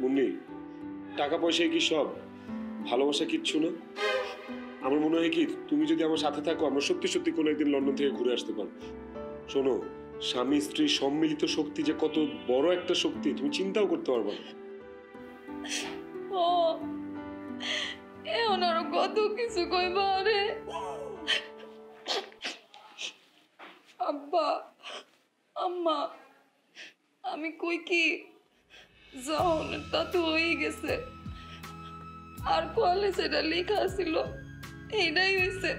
মুন্নি, টাকা পয়সা কি সব? ভালোবাসা কিচ্ছু না। আমার মনে হয় কি, তুমি যদি আমার সাথে থাকো, আমরা সত্যি সত্যি কোনো একদিন লন্ডন থেকে ঘুরে আসতে পারবো। শোনো, স্বামী স্ত্রী সম্মিলিত শক্তি যে কত বড় একটা শক্তি তুমি চিন্তাও করতে পারবে না। ও এখন আরো কত কিছু কইবা রে। আব্বা আম্মা, আমি কই কি যাওনের তা তো হয়ে গেছে, আর কলে সেটা লেখা ছিল এইটাই হয়েছে।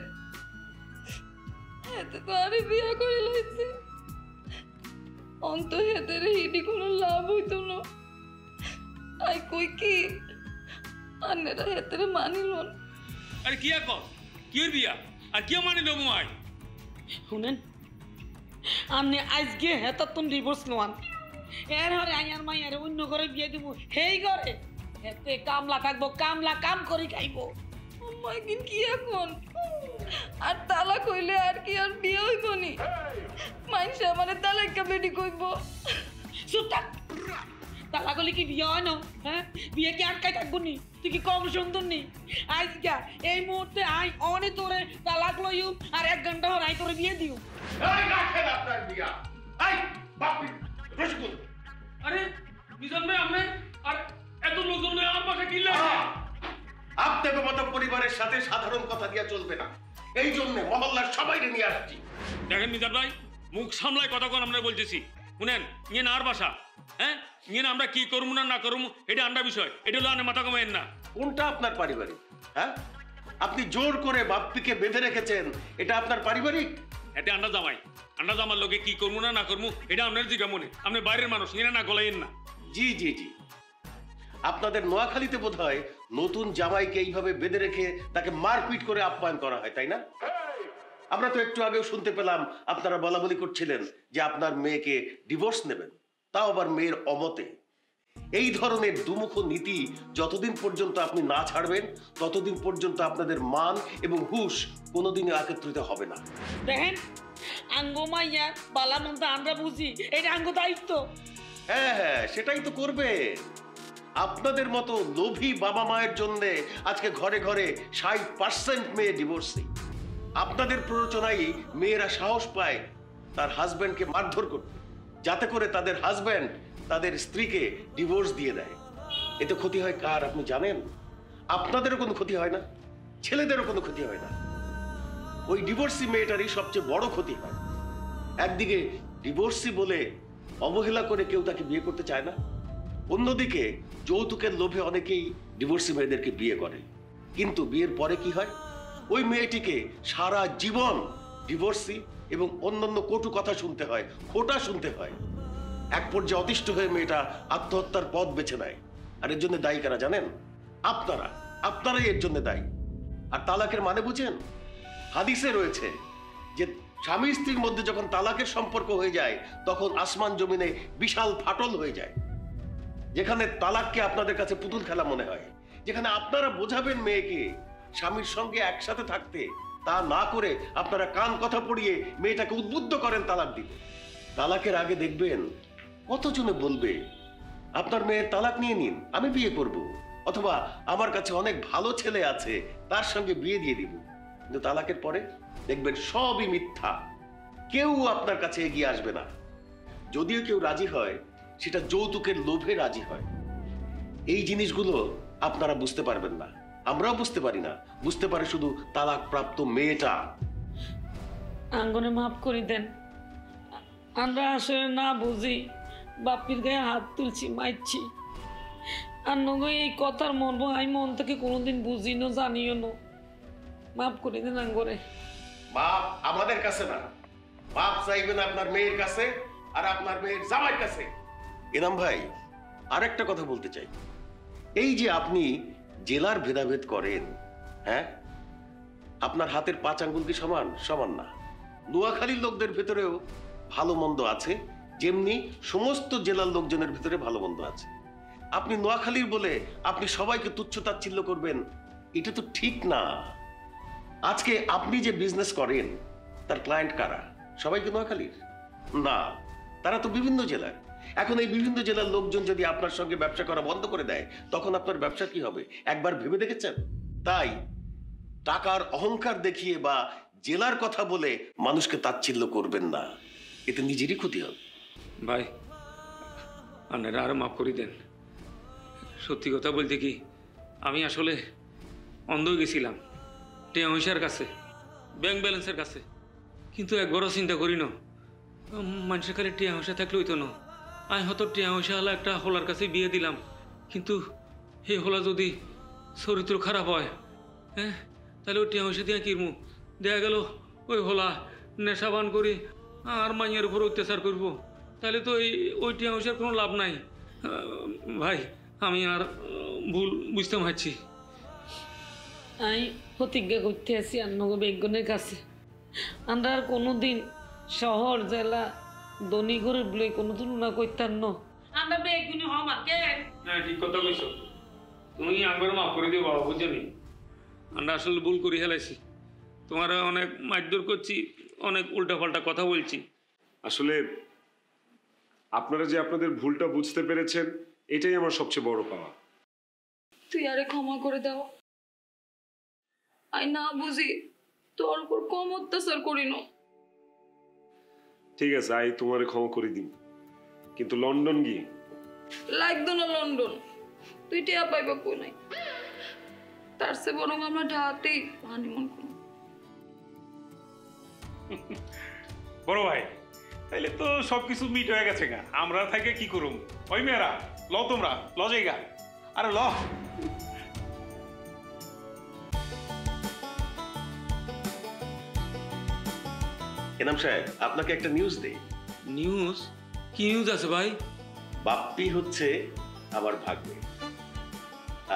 এতে তো আরে বিয়া করে লইছে, অন্ত হেতে হিডি কোনো লাভ হইতো না। আই কই কি আন্নেরা হেতে মানিল না। আরে কি আর কস, কি বিয়া আর কি মানিল মুই? শুনেন, আপনি আজকে হেতার তুমি ডিভোর্স নেওয়ান, এর হরে আইয়ার মাইয়ারে অন্য ঘরে বিয়ে দিব, সেই ঘরে হেতে কামলা থাকবো, কামলা কাম করে খাইব। আম্মা কিন্তু কি এখন? আর তালাক হইলে আর কি আর বিয়ে হইব নি? মাইনসা মানে তালাক বেডি কইব। চুপ থাক, তালাক হলে কি বিয়ে হয় না? হ্যাঁ, বিয়ে কি আটকাই থাকবো নি? তুই কি কম সুন্দর নি? আজকা এই মুহূর্তে আই অনে তোরে তালাক লইউ, আর 1 ঘন্টা হর আই তোরে বিয়ে দিউ। এই রাখেন আপনার বিয়া। এই বাপি রসিকুল, আরে নিজাম ভাই, আপনি আর এত লোকজন আমার পাশে কি লাগে? আপনাকে মতো পরিবারের সাথে সাধারণ কথা দিয়া চলবে না, এই জন্য মহল্লার সবাইকে নিয়ে আসছি। দেখেন নিজাম ভাই, মুখ সামলায় কথা কোন আমরা বলতেছি। শুনেন, ইয়ে না আর বাসা, হ্যাঁ ইয়ে না আমরা কি করবো না না করবো এটা আন্ডা বিষয়, এটা হলো আনে মাথা কমাইন না। কোনটা আপনার পারিবারিক? হ্যাঁ, আপনি জোর করে বাপ্পিকে বেঁধে রেখেছেন, এটা আপনার পারিবারিক? এতে আন্ডা জামার লোকে কি করবো না না করবো এটা আপনার জিগা মনে, আপনি বাইরের মানুষ, ইয়ে না গলাইন না। জি জি জি, আপনাদের নোয়াখালীতে বোধ হয় নতুন জামাইকে এইভাবে বেঁধে রেখে তাকে মারপিট করে আপ্যায়ন করা হয়, তাই না? আমরা তো একটু আগেও শুনতে পেলাম আপনারা বলাবলি করছিলেন যে আপনার মেয়েকে ডিভোর্স নেবেন, তাও আবার মেয়ের অমতে। এই ধরনের দুমুখ নীতি যতদিন পর্যন্ত আপনি না ছাড়বেন, ততদিন পর্যন্ত আপনাদের মান এবং হুঁশ কোনোদিনই একত্রিত হবে না। দেখেন, আঙ্গো মাইয়া বালা মন্দ আমরা বুঝি, এটা আঙ্গো দায়িত্ব। হ্যাঁ হ্যাঁ, সেটাই তো করবে। আপনাদের মতো লোভী বাবা মায়ের জন্য আজকে ঘরে ঘরে 60% মেয়ে ডিভোর্সি। আপনাদের প্ররোচনায় মেয়েরা সাহস পায় তার হাজব্যান্ডকে মারধর করতে, যাতে করে তাদের হাজব্যান্ড তাদের স্ত্রীকে ডিভোর্স দিয়ে দেয়। এতে ক্ষতি হয় কার আপনি জানেন? আপনাদেরও কোনো ক্ষতি হয় না, ছেলেদেরও কোনো ক্ষতি হয় না, ওই ডিভোর্সি মেয়েটারই সবচেয়ে বড় ক্ষতি হয়। একদিকে ডিভোর্সি বলে অবহেলা করে কেউ তাকে বিয়ে করতে চায় না, অন্যদিকে যৌতুকের লোভে অনেকেই ডিভোর্সি মেয়েদেরকে বিয়ে করে। কিন্তু বিয়ের পরে কি হয়? ওই মেয়েটিকে সারা জীবন ডিভোর্সি এবং অন্যান্য কটু কথা শুনতে হয়, খোটা শুনতে হয়। এক পর্যায়ে অতিষ্ঠ হয়ে মেয়েটা আত্মহত্যার পথ বেছে নেয়। আর এর জন্য দায়ী কারা জানেন? আপনারাই এর জন্য দায়ী। আর তালাকের মানে বুঝেন? হাদিসে রয়েছে যে স্বামী স্ত্রীর মধ্যে যখন তালাকের সম্পর্ক হয়ে যায়, তখন আসমান জমিনে বিশাল ফাটল হয়ে যায়। যেখানে তালাককে আপনাদের কাছে পুতুল খেলা মনে হয়, যেখানে আপনারা বোঝাবেন মেয়েকে স্বামীর সঙ্গে একসাথে থাকতে, তা না করে আপনারা কান কথা পড়িয়ে মেয়েটাকে উদ্বুদ্ধ করেন তালাক দিতে। তালাকের আগে দেখবেন কতজনে বলবে আপনার মেয়ের তালাক নিয়ে নিন, আমি বিয়ে করব, অথবা আমার কাছে অনেক ভালো ছেলে আছে তার সঙ্গে বিয়ে দিয়ে দিব। কিন্তু তালাকের পরে দেখবেন সবই মিথ্যা, কেউ আপনার কাছে এগিয়ে আসবে না। যদিও কেউ রাজি হয়, সেটা যৌতুকের লোভে রাজি হয়। এই জিনিসগুলো আপনারা বুঝতে পারবেন না, আমরাও বুঝতে পারি না, বুঝতে পারে শুধু তালাক প্রাপ্ত মেয়েটা। আঙ্গনে মাফ করে দেন, আমরা আসলে না বুঝি বাপির গায়ে হাত তুলছি, মারছি। আর নগো এই কথার মর্ম আমি মন থেকে কোনোদিন বুঝিনো, জানিও না। মাফ করে দেন আঙ্গরে। বাপ আমাদের কাছে না, বাপ চাইবেন আপনার মেয়ের কাছে আর আপনার মেয়ের জামাইয়ের কাছে। এনাম ভাই, আরেকটা কথা বলতে চাই। এই যে আপনি জেলার ভেদাভেদ করেন, হ্যাঁ, আপনার হাতের 5 আঙ্গুল কি সমান? সমান না। নোয়াখালীর লোকদের ভেতরেও ভালো মন্দ আছে, যেমনি সমস্ত জেলার লোকজনের ভেতরে ভালো মন্দ আছে। আপনি নোয়াখালীর বলে আপনি সবাইকে তুচ্ছ তাচ্ছিল্য করবেন, এটা তো ঠিক না। আজকে আপনি যে বিজনেস করেন তার ক্লায়েন্ট কারা? সবাই কি নোয়াখালীর? না, তারা তো বিভিন্ন জেলার। এখন এই বিভিন্ন জেলার লোকজন যদি আপনার সঙ্গে ব্যবসা করা বন্ধ করে দেয়, তখন আপনার ব্যবসা কি হবে একবার ভেবে দেখেছেন? তাই টাকার অহংকার দেখিয়ে বা জেলার কথা বলে মানুষকে তাচ্ছিল্য করবেন না, এতে নিজেরই ক্ষতি হবে। ভাই আপনারা আরো মাফ করে দেন। সত্যি কথা বলতে কি, আমি আসলে অন্ধ গেছিলাম টিয়া হইসার কাছে, ব্যাংক ব্যালেন্সের কাছে, কিন্তু একবারও চিন্তা করি না মানুষের খালি টিয়া হইসা থাকলে হইতো না। আমি হয়তো টিয়া হইসা হলে একটা হোলার কাছে বিয়ে দিলাম, কিন্তু এই হোলা যদি চরিত্র খারাপ হয়, হ্যাঁ, তাহলে ওই টিয়া হইসা দিয়ে কিরমু? দেখা গেল ওই হোলা নেশাবান করি আর মাইয়ের উপর অত্যাচার করবো, তাহলে তো ওই টিয়া হইসার কোনো লাভ নাই। ভাই আমি আর ভুল বুঝতে পারছি। আমি প্রতিজ্ঞা করতে আছি আন্নগো বেগুনের কাছে, আমরা আর কোনোদিন শহর জেলা ধনী গরিব বলে কোনো তুলনা করতাম না। আমরা বেগুনি হম আর কে? হ্যাঁ, ঠিক কথা কইছো। তুমি একবার মাফ করে দিও বাবা, বুঝলি আমরা আসলে ভুল করে ফেলাইছি। তোমার অনেক মারধর করছি, অনেক উল্টাপাল্টা কথা বলছি। আসলে আপনারা যে আপনাদের ভুলটা বুঝতে পেরেছেন, এটাই আমার সবচেয়ে বড় পাওয়া। তুই আরে ক্ষমা করে দাও। আই না বুঝি তোর উপর কম অত্যাচার করি না। ঠিক আছে, আই তোমারে ক্ষমা করে দিন, কিন্তু লন্ডন গিয়ে লাগতো না লন্ডন, তুই টিয়া পাইবা কই নাই। তার চেয়ে বরং আমরা ঢাকাতেই হানিমুন করব। বড় ভাই, তাইলে তো সবকিছু মিট হয়ে গেছে গা, আমরা থেকে কি করুম? ওই মেয়েরা ল, তোমরা ল যাইগা, আরে ল। এনাম সাহেব, আপনাকে একটা নিউজ দেই। নিউজ? কি নিউজ আছে ভাই? বাপ্পি হচ্ছে আমার ভাগ্নে,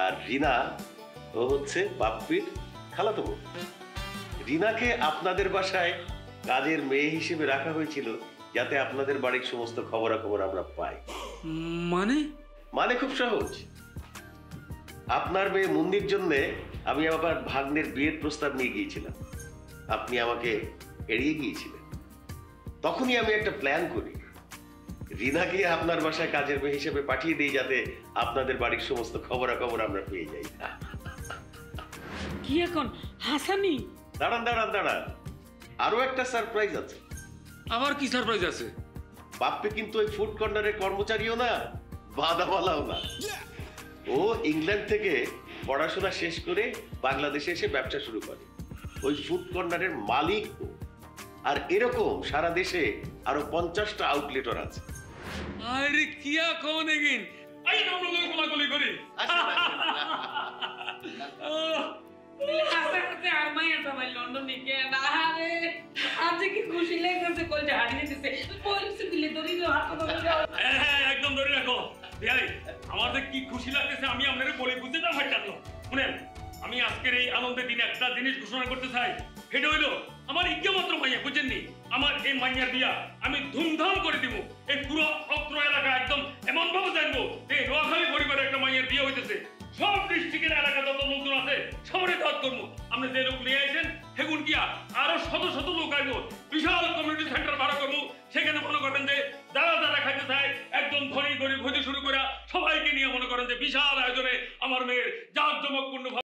আর রিনা ও হচ্ছে বাপ্পির খালাতো বোন। রিনাকে আপনাদের বাসায় কাজের মেয়ে হিসেবে রাখা হয়েছিল, যাতে আপনাদের বাড়ির সমস্ত খবরাখবর আমরা পাই। মানে? মানে খুব সহজ, আপনার মেয়ে মুন্নির জন্য আমি আবার ভাগ্নের বিয়ের প্রস্তাব নিয়ে গিয়েছিলাম, আপনি আমাকে এড়িয়ে গিয়েছিলেন। তখনই আমি একটা প্ল্যান করি, রিনাকে আপনার বাসায় কাজের মেয়ে হিসেবে পাঠিয়ে দিই, যাতে আপনাদের বাড়ির সমস্ত খবরাখবর আমরা পেয়ে যাই। কি এখন হাসানি? দাঁড়ান দাঁড়ান দাঁড়ান, আরো একটা সারপ্রাইজ আছে। আবার কি সারপ্রাইজ আছে? বাপ্পি কিন্তু ওই ফুড কর্নারের কর্মচারীও না, বাদামালাও না। ও ইংল্যান্ড থেকে পড়াশোনা শেষ করে বাংলাদেশে এসে ব্যবসা শুরু করে। ওই ফুড কর্নারের মালিক ও। আর এরকম সারা দেশে আরো 50টা আউটলেটর আছে। আরে কি এখন এগিন আই না আমরা গোলাগুলি করি। হাসাতে আর মাইয়া সবাই লন্ডনে গিয়ে না রে, আজ কি খুশি লাগছে, কলটা হারিয়ে দিতেছে। পলিসি দিলে দড়ি হাত ধরে যাও। হ্যাঁ, একদম ধরে রাখো ভাই, আমাদের কি খুশি লাগতেছে আমি আপনাদের বলে বুঝতে না ভাই জানো। শুনেন, আমি আজকের এই আনন্দের দিনে একটা জিনিস ঘোষণা করতে চাই, সেটা হইলো আমার ইজ্ঞামাত্র মাইয়া, বুঝছেননি? আমার এই মাইয়ার বিয়া আমি ধুমধাম করে দিব। এই পুরো অত্র এলাকা একদম এমন ভাবে জানবো যে নোয়াখালী পরিবারের একটা মাইয়ার বিয়ে হইতেছে। সব ডিস্ট্রিক্টের এলাকা যত লোকজন আছে সবারই দাওয়াত করবো। আপনি যে লোক নিয়ে আইছেন সেগুন কি আরো শত শত লোক আইবো। বিশাল কমিউনিটি সেন্টার ভাড়া করবো, সেখানে মনে করবেন যে যারা যারা খাইতে চায় একদম ধনী গরিব হইতে শুরু করে সবাইকে নিয়ে মনে করেন যে বিশাল আয়োজনে আমার মেয়ের জাঁকজমকপূর্ণ